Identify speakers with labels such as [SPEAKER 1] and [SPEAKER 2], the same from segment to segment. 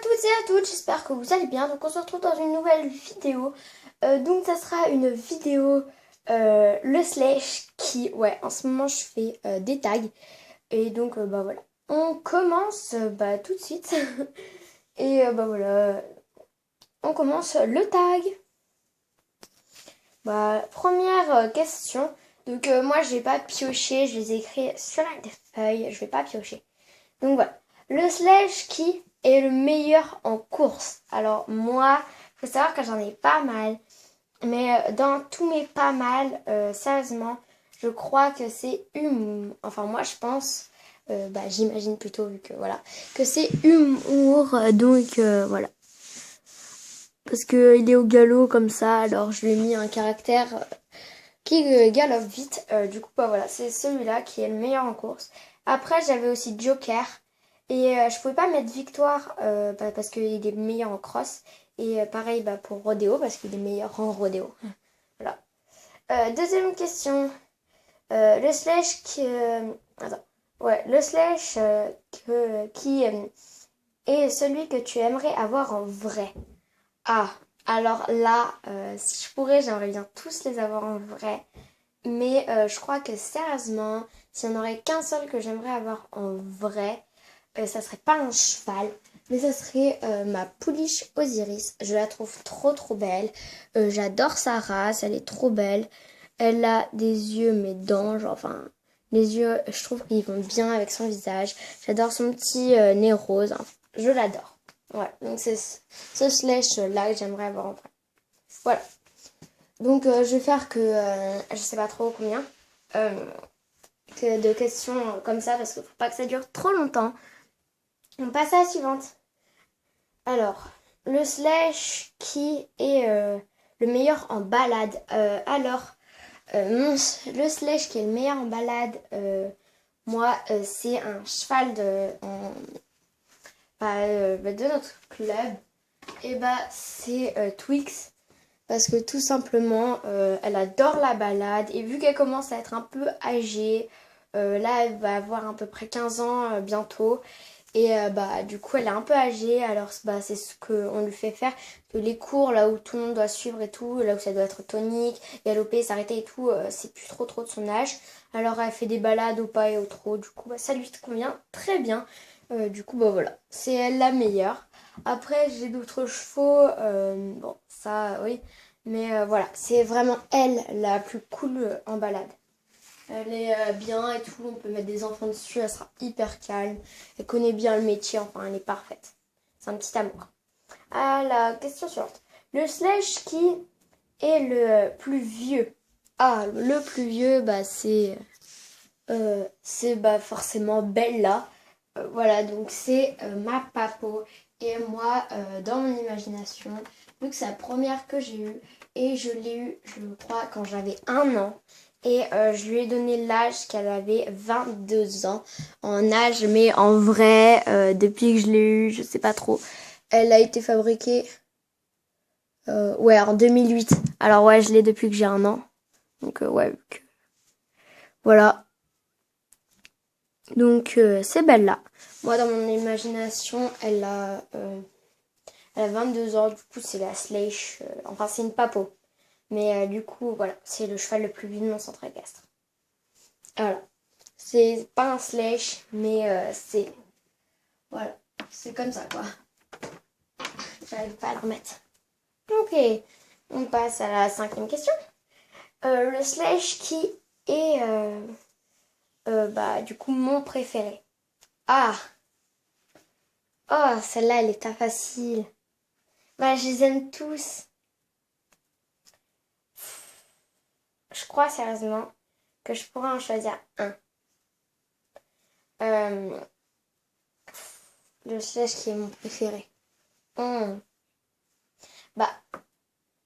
[SPEAKER 1] toutes et à toutes, j'espère que vous allez bien. Donc on se retrouve dans une nouvelle vidéo. Donc ça sera une vidéo le slash qui, ouais, en ce moment je fais des tags. Et donc bah voilà, on commence tout de suite. Et bah voilà, on commence le tag. Bah première question. Donc moi je vais pas piocher, je les ai écrits sur des feuilles, je vais pas piocher. Donc voilà, le slash qui est le meilleur en course. Alors moi, faut savoir que j'en ai pas mal. Mais dans tous mes pas mal, sérieusement, je crois que c'est Enfin moi je pense, j'imagine plutôt vu que voilà, que c'est humour. Donc voilà. Parce qu'il est au galop comme ça, alors je lui ai mis un caractère qui galope vite. Du coup, bah voilà, c'est celui-là qui est le meilleur en course. Après, j'avais aussi Joker. Et je pouvais pas mettre Victoire parce qu'il est meilleur en cross. Et pareil pour Rodéo parce qu'il est meilleur en Rodéo. Voilà. Deuxième question. Le slash qui... attends. Ouais, le slash qui est celui que tu aimerais avoir en vrai. Ah, alors là, si je pourrais, j'aimerais bien tous les avoir en vrai. Mais je crois que sérieusement, s'il n'y en aurait qu'un seul que j'aimerais avoir en vrai, ça serait pas un cheval, mais ça serait ma pouliche Osiris. Je la trouve trop trop belle. J'adore sa race, elle est trop belle. Elle a des yeux mais d'ange, enfin les yeux, je trouve qu'ils vont bien avec son visage. J'adore son petit nez rose, enfin, je l'adore. Ouais, donc c'est ce slash là que j'aimerais avoir en vrai. Voilà. Donc je vais faire que je sais pas trop combien de questions comme ça parce qu'il faut pas que ça dure trop longtemps. On passe à la suivante. Alors, le slash qui est le meilleur en balade. Le slash qui est le meilleur en balade, moi, c'est un cheval de notre club. Et c'est Twix. Parce que tout simplement, elle adore la balade. Et vu qu'elle commence à être un peu âgée, là, elle va avoir à peu près 15 ans bientôt. Et du coup, elle est un peu âgée. Alors, c'est ce qu'on lui fait faire. Que les cours, là où tout le monde doit suivre et tout, là où ça doit être tonique, galoper, s'arrêter et tout, c'est plus trop de son âge. Alors, elle fait des balades au pas et au trot. Du coup, ça lui convient très bien. Du coup, voilà. C'est elle la meilleure. Après, j'ai d'autres chevaux. Bon, ça, oui. Mais voilà, c'est vraiment elle la plus cool en balade. Elle est bien et tout, on peut mettre des enfants dessus, elle sera hyper calme. Elle connaît bien le métier, enfin elle est parfaite. C'est un petit amour. Ah, la question suivante. Le slash qui est le plus vieux. Ah, le plus vieux, c'est forcément Bella. Voilà, donc c'est ma papo. Et moi, dans mon imagination, vu que c'est la première que j'ai eue, et je l'ai eue, je crois, quand j'avais 1 an. Et je lui ai donné l'âge qu'elle avait 22 ans en âge, mais en vrai, depuis que je l'ai eue, je sais pas trop. Elle a été fabriquée en 2008. Alors ouais, je l'ai depuis que j'ai 1 an. Donc ouais, voilà. Donc c'est Bella. Moi dans mon imagination, elle a 22 ans, du coup c'est la Slash, enfin c'est une papo. Mais du coup voilà, c'est le cheval le plus vieux de mon centre équestre. Voilà. C'est pas un Slash, mais voilà, c'est comme ça quoi. J'arrive pas à le remettre. Ok, on passe à la 5e question. Le Slash qui est du coup mon préféré. Ah! Oh, celle-là, elle est pas facile. Je les aime tous. Je crois sérieusement que je pourrais en choisir un. Le slash qui est mon préféré.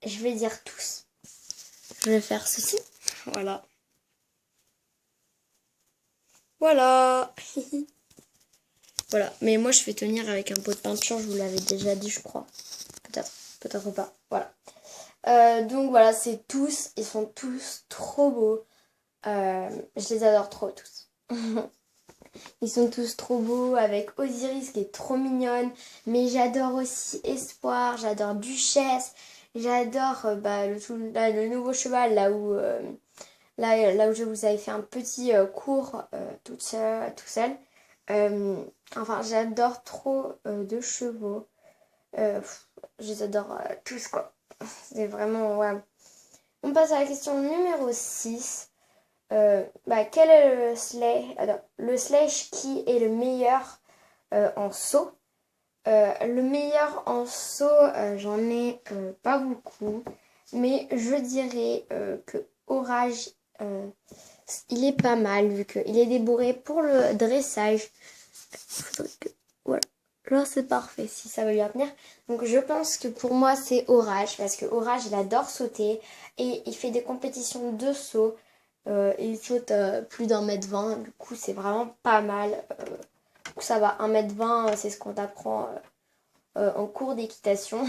[SPEAKER 1] Je vais dire tous. Je vais faire ceci. Voilà. Voilà. Voilà. Mais moi, je vais tenir avec un pot de peinture. Je vous l'avais déjà dit, je crois. Peut-être. Peut-être pas. Voilà. Donc voilà, c'est tous. Ils sont tous trop beaux. Je les adore trop tous. Ils sont tous trop beaux avec Osiris qui est trop mignonne. Mais j'adore aussi Espoir, j'adore Duchesse. J'adore le nouveau cheval là où je vous avais fait un petit cours tout seul. Enfin, j'adore trop de chevaux. Je les adore tous, quoi. C'est vraiment, ouais. On passe à la question numéro 6. Quel est le sledge qui est le meilleur en saut? Le meilleur en saut, j'en ai pas beaucoup. Mais je dirais que Orage, il est pas mal vu qu'il est débourré pour le dressage. Voilà. Là, c'est parfait si ça va lui tenir. Donc, je pense que pour moi, c'est Orage. Parce que Orage, il adore sauter. Et il fait des compétitions de saut. Il saute plus d'1,20 m. Du coup, c'est vraiment pas mal. Ça va, 1,20 m, c'est ce qu'on t'apprend en cours d'équitation.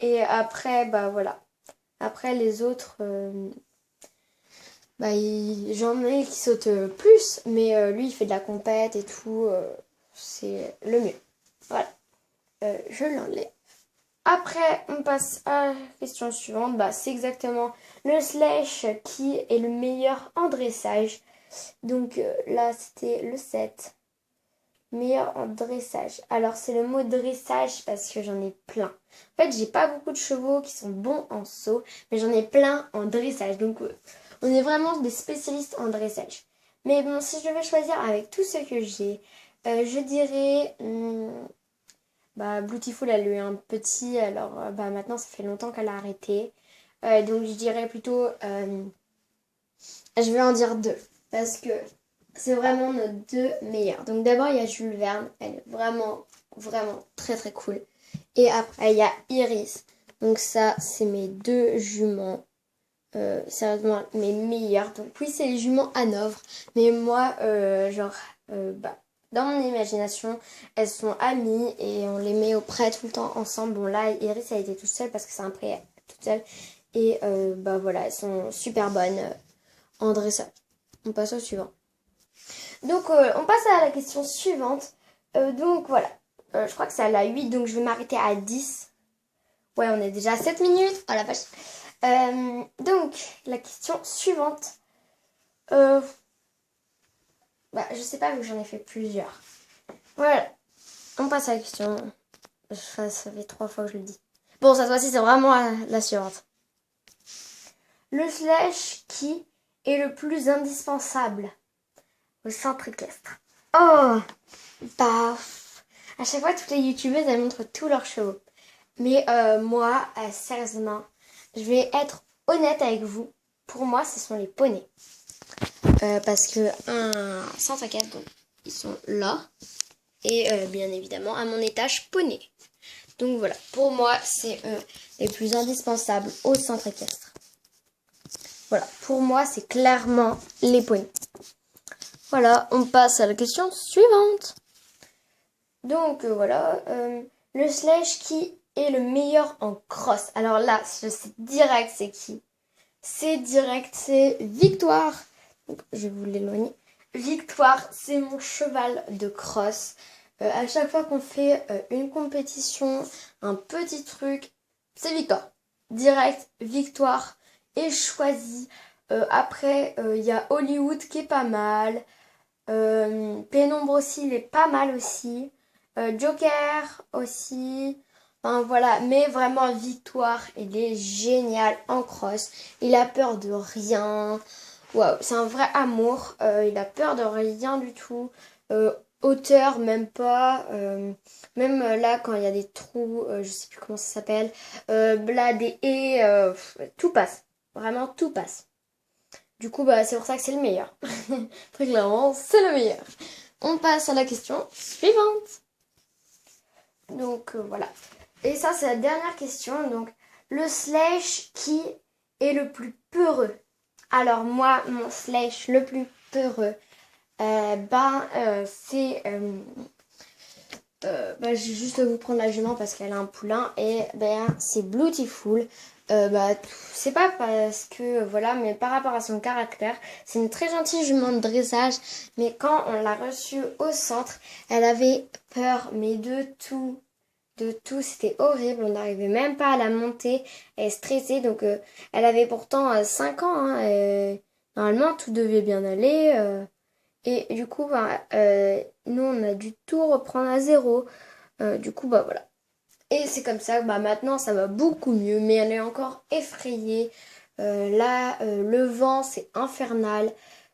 [SPEAKER 1] Et après, voilà. Après, les autres, j'en ai qui sautent plus. Mais lui, il fait de la compète et tout. C'est le mieux. Voilà. Je l'enlève. Après, on passe à la question suivante. C'est exactement le sledge qui est le meilleur en dressage. Donc là, c'était le 7. Meilleur en dressage. Alors, c'est le mot dressage parce que j'en ai plein. En fait, j'ai pas beaucoup de chevaux qui sont bons en saut, mais j'en ai plein en dressage. Donc, on est vraiment des spécialistes en dressage. Mais bon, si je devais choisir avec tout ce que j'ai, je dirais... Beautiful, elle a eu un petit, alors maintenant ça fait longtemps qu'elle a arrêté. Donc je dirais plutôt, je vais en dire 2, parce que c'est vraiment nos 2 meilleurs. Donc d'abord il y a Jules Verne, elle est vraiment, vraiment très très cool. Et après il y a Iris, donc ça c'est mes 2 juments. Sérieusement mes meilleurs. Donc oui c'est les juments Hanovre, mais moi dans mon imagination, elles sont amies et on les met auprès tout le temps ensemble. Bon là, Iris a été toute seule parce que c'est un pré toute seule. Et voilà, elles sont super bonnes en dressage. On passe au suivant. Donc on passe à la question suivante. Donc voilà, je crois que c'est à la 8, donc je vais m'arrêter à 10. Ouais, on est déjà à 7 minutes. Oh la vache. Donc la question suivante. Je sais pas vu que j'en ai fait plusieurs. Voilà. On passe à la question. Ça fait 3 fois que je le dis. Bon, cette fois-ci, c'est vraiment la suivante. Le sledge qui est le plus indispensable au centre équestre? Oh, à chaque fois, toutes les youtubeuses, elles montrent tous leurs chevaux. Mais moi, sérieusement, je vais être honnête avec vous. Pour moi, ce sont les poneys. Parce que un centre équestre, donc, ils sont là. Et bien évidemment, à mon étage, poney. Donc voilà, pour moi, c'est les plus indispensables au centre équestre. Voilà, pour moi, c'est clairement les poneys. Voilà, on passe à la question suivante. Donc voilà, le sledge qui est le meilleur en cross. Alors là, je sais direct c'est qui. C'est direct, c'est Victoire. Donc je vais vous l'éloigner. Victoire, c'est mon cheval de cross. À chaque fois qu'on fait une compétition, un petit truc, c'est Victoire. Direct, Victoire est choisi. Après, il y a Hollywood qui est pas mal. Pénombre aussi, il est pas mal aussi. Joker aussi. Enfin voilà, mais vraiment Victoire, il est génial en cross. Il a peur de rien. Waouh, c'est un vrai amour. Il a peur de rien du tout. Hauteur, même pas. Même là, quand il y a des trous, je sais plus comment ça s'appelle. Des haies, tout passe. Vraiment, tout passe. Du coup, c'est pour ça que c'est le meilleur. Très clairement, c'est le meilleur. On passe à la question suivante. Donc, voilà. Et ça, c'est la dernière question. Donc, le sledge qui est le plus peureux? Alors, moi, mon sledge le plus peureux, c'est Je vais juste vous prendre la jument parce qu'elle a un poulain et ben c'est Beautiful. C'est pas parce que voilà, mais par rapport à son caractère, c'est une très gentille jument de dressage. Mais quand on l'a reçue au centre, elle avait peur, mais de tout, c'était horrible. On n'arrivait même pas à la monter. Elle est stressée, donc elle avait pourtant 5 ans. Hein, normalement, tout devait bien aller. Et du coup, nous, on a dû tout reprendre à zéro. Du coup, voilà. Et c'est comme ça, maintenant, ça va beaucoup mieux, mais elle est encore effrayée. Là, le vent, c'est infernal.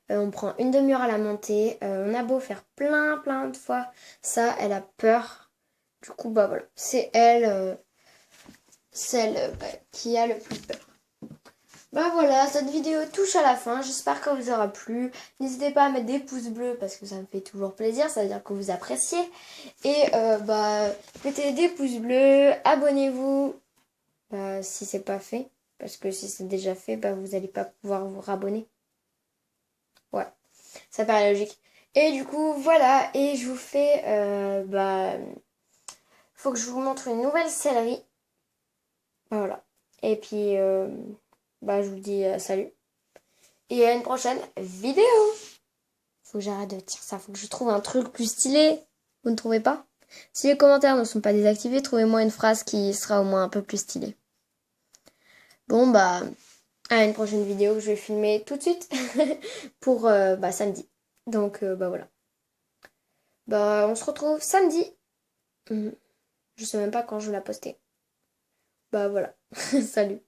[SPEAKER 1] On prend une demi-heure à la montée. On a beau faire plein de fois ça, elle a peur. Du coup, voilà. C'est elle, celle qui a le plus peur. Voilà, cette vidéo touche à la fin. J'espère qu'elle vous aura plu. N'hésitez pas à mettre des pouces bleus parce que ça me fait toujours plaisir. Ça veut dire que vous appréciez. Et mettez des pouces bleus. Abonnez-vous si c'est pas fait. Parce que si c'est déjà fait, vous n'allez pas pouvoir vous rabonner. Ouais, ça paraît logique. Et du coup, voilà. Et je vous fais... faut que je vous montre une nouvelle sellerie. Voilà. Et puis... je vous dis salut. Et à une prochaine vidéo. Faut que j'arrête de dire ça. Faut que je trouve un truc plus stylé. Vous ne trouvez pas? Si les commentaires ne sont pas désactivés, trouvez-moi une phrase qui sera au moins un peu plus stylée. Bon, à une prochaine vidéo que je vais filmer tout de suite pour samedi. Donc, voilà. On se retrouve samedi. Je sais même pas quand je vais la poster. Voilà. Salut.